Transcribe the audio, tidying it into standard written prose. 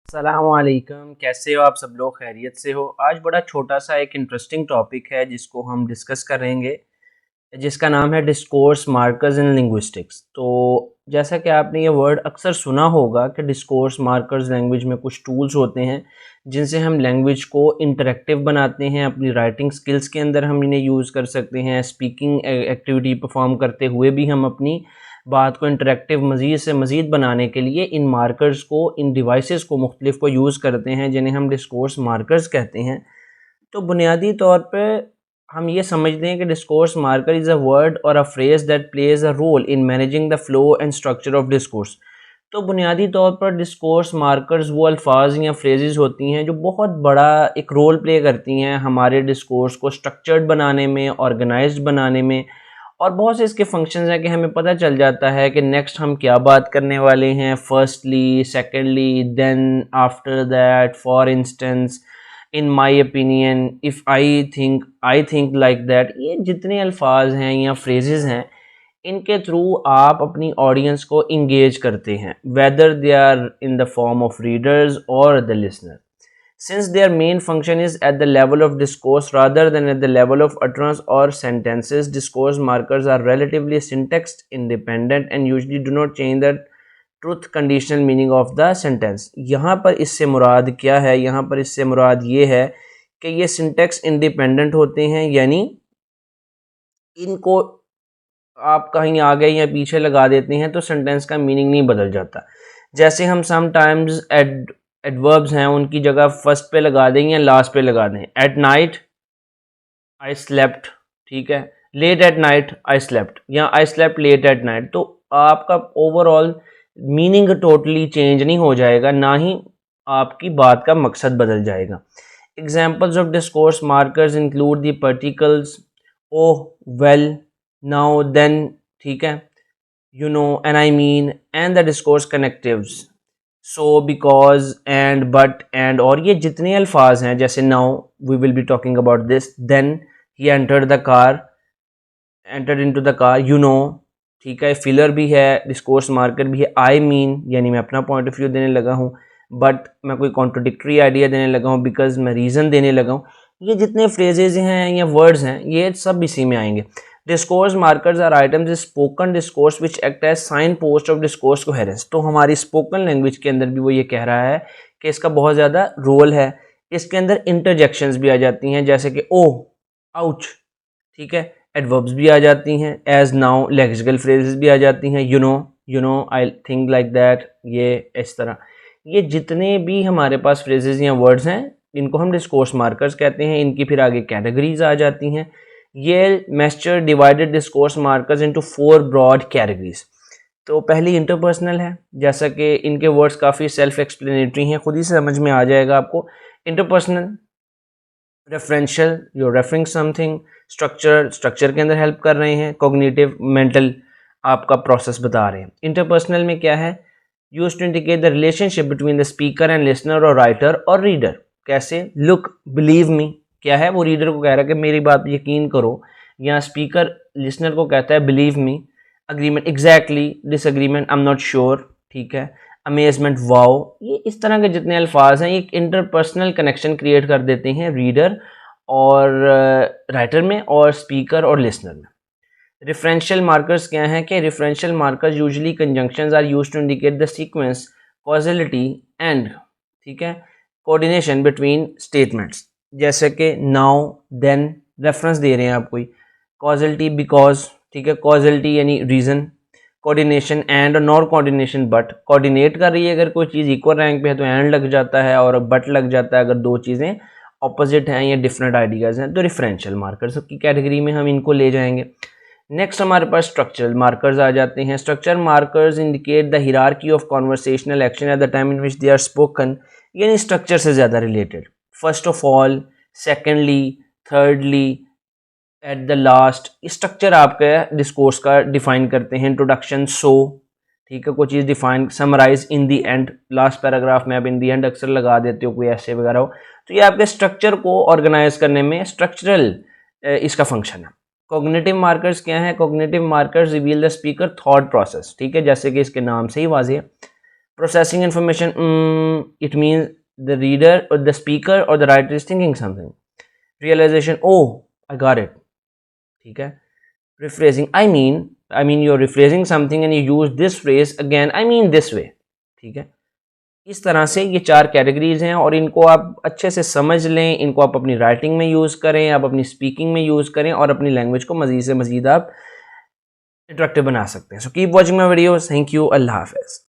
सलामकुम, कैसे हो आप सब लोग? खैरियत से हो? आज बड़ा छोटा सा एक इंटरेस्टिंग टॉपिक है जिसको हम डिस्कस करेंगे, जिसका नाम है डिस्कोर्स मार्कर्स इन लिंग्विस्टिक्स। तो जैसा कि आपने ये वर्ड अक्सर सुना होगा कि डिस्कोर्स मार्कर्स लैंग्वेज में कुछ टूल्स होते हैं जिनसे हम लैंग्वेज को इंटरेक्टिव बनाते हैं। अपनी राइटिंग स्किल्स के अंदर हम इन्हें यूज़ कर सकते हैं। स्पीकिंग एक्टिविटी परफॉर्म करते हुए भी हम अपनी बात को इंटरेक्टिव मज़ीद से मज़ीद बनाने के लिए इन मार्कर्स को, इन डिवाइसेस को मुख्तलिफ को यूज़ करते हैं, जिन्हें हम डिस्कोर्स मार्कर्स कहते हैं। तो बुनियादी तौर पे हम ये समझते हैं कि discourse marker is a word और a phrase that plays a role in managing the flow and structure of discourse. तो बुनियादी तौर पर डिस्कोर्स मार्कर्स वो अल्फाज या फ्रेजेस होती हैं जो बहुत बड़ा एक रोल प्ले करती हैं हमारे डिस्कोर्स को स्ट्रक्चर्ड बनाने में, ऑर्गेनाइज्ड बनाने में। और बहुत से इसके फंक्शंस हैं कि हमें पता चल जाता है कि नेक्स्ट हम क्या बात करने वाले हैं, firstly, secondly, then, after that, for instance, in my opinion, if I think like that. ये जितने अल्फाज हैं या फ्रेजेस हैं, इनके थ्रू आप अपनी ऑडियंस को इंगेज करते हैं, whether they are in the form of readers और the listener. Since their main function is at the level of discourse rather than at the level of utterance or sentences, discourse markers are relatively syntax independent and usually do not change the truth conditional meaning of the sentence। यहाँ पर इससे मुराद क्या है? यहाँ पर इससे मुराद ये है कि ये सिंटेक्स इंडिपेंडेंट होते हैं, यानी इनको आप कहीं आगे या पीछे लगा देते हैं तो सेंटेंस का मीनिंग नहीं बदल जाता। जैसे हम समटाइम्स एडवर्ब्स हैं, उनकी जगह फर्स्ट पे लगा दें या लास्ट पे लगा दें। एट नाइट आई स्लेप्ट, ठीक है, late at night I slept, या I slept late at night. तो आपका ओवरऑल मीनिंग टोटली चेंज नहीं हो जाएगा, ना ही आपकी बात का मकसद बदल जाएगा। Examples of discourse markers include the particles oh, well, now, then, ठीक है, you know, and I mean, and the discourse connectives so, because, and, but, and. और ये जितने अल्फाज हैं, जैसे now we will be talking about this, then he entered the car, entered into the car, you know, ठीक है, filler भी है, डिस्कोर्स मार्कर भी है। आई मीन यानी मैं अपना पॉइंट ऑफ व्यू देने लगा हूँ, बट मैं कोई कॉन्ट्रोडिक्टरी आइडिया देने लगा हूँ, बिकॉज मैं रीज़न देने लगा हूँ। ये जितने फ्रेजेज हैं या वर्ड्स हैं, ये सब इसी में आएंगे। Discourse markers are items spoken discourse which act as sign post of discourse coherence. तो हमारी स्पोकन लैंग्वेज के अंदर भी वो ये कह रहा है कि इसका बहुत ज़्यादा रोल है। इसके अंदर इंटरजेक्शंस भी आ जाती हैं, जैसे कि ओ, आउच, ठीक है, एडवर्ब्स भी आ जाती हैं, एज, नाउ, लेक्सिकल फ्रेजेस भी आ जाती हैं, you know, I think like that, ये इस तरह। ये जितने भी हमारे पास फ्रेजेस या वर्ड्स हैं, इनको हम डिस्कोर्स मार्कर्स कहते हैं। इनकी फिर आगे कैटेगरीज आ जाती हैं। ये Maschler divided discourse markers into 4 broad categories. तो पहली इंटरपर्सनल है, जैसा कि इनके वर्ड्स काफ़ी सेल्फ एक्सप्लेनेटरी हैं, खुद ही से समझ में आ जाएगा आपको। Interpersonal, referential, you referring something, structure के अंदर हेल्प कर रहे हैं, कॉग्निटिव, मेंटल, आपका प्रोसेस बता रहे हैं। इंटरपर्सनल में क्या है? Use to indicate the relationship between the speaker and listener और राइटर और रीडर। कैसे? लुक, बिलीव मी, क्या है? वो रीडर को कह रहा है कि मेरी बात पर यकीन करो, या स्पीकर लिसनर को कहता है believe me. Agreement, exactly, disagreement, I am not sure, ठीक है, अमेजमेंट, वाओ। ये इस तरह के जितने अल्फाज हैं, एक इंटरपर्सनल कनेक्शन क्रिएट कर देते हैं रीडर और राइटर में, और स्पीकर और लिसनर में। रेफरेंशियल मार्कर्स क्या हैं? कि referential markers usually conjunctions are used to indicate the sequence, causality and, ठीक है, कोऑर्डिनेशन बिटवीन स्टेटमेंट्स। जैसे कि नाउ, देन, रेफरेंस दे रहे हैं आप कोई, कॉजलिटी, बिकॉज, ठीक है, कॉजलिटी यानी रीज़न, कोऑर्डिनेशन एंड, और नॉट कोऑर्डिनेशन बट। कोऑर्डिनेट कर रही है अगर कोई चीज़ इक्वल रैंक पे है तो एंड लग जाता है, और बट लग जाता है अगर दो चीज़ें ऑपोजिट हैं या डिफरेंट आइडियाज़ हैं। तो रेफरेंशियल मार्कर्स की कैटेगरी में हम इनको ले जाएंगे। नेक्स्ट हमारे पास स्ट्रक्चरल मार्कर्स आ जाते हैं। Structure markers indicate the hierarchy of conversational action at the time in which they are spoken, यानी स्ट्रक्चर से ज़्यादा रिलेटेड। First of all, secondly, thirdly, at the last. Structure आपके डिस्कोर्स का डिफाइन करते हैं। इंट्रोडक्शन, सो, ठीक है, कोई चीज़ define, summarize, in the end, last paragraph में आप इन दी एंड अक्सर लगा देते हो, कोई ऐसे वगैरह हो। तो ये आपके स्ट्रक्चर को ऑर्गेनाइज करने में स्ट्रक्चरल इसका फंक्शन है। कॉग्निटिव मार्कर्स क्या है? Cognitive markers reveal the speaker thought process, ठीक है, जैसे कि इसके नाम से ही वाज़ेह है। Processing information, it means the reader or the speaker or the writer is thinking something. Realization, oh, I got it. ठीक है. Rephrasing, I mean you're rephrasing something and you use this phrase again, I mean this way. ठीक है. इस तरह से ये 4 categories हैं और इनको आप अच्छे से समझ लें, इनको आप अपनी राइटिंग में यूज़ करें, आप अपनी स्पीकिंग में यूज़ करें और अपनी लैंग्वेज को मज़ीद से मज़ीद आप अट्रैक्टिव बना सकते हैं. So keep watching my videos. Thank you. अल्लाह हाफ़िज़.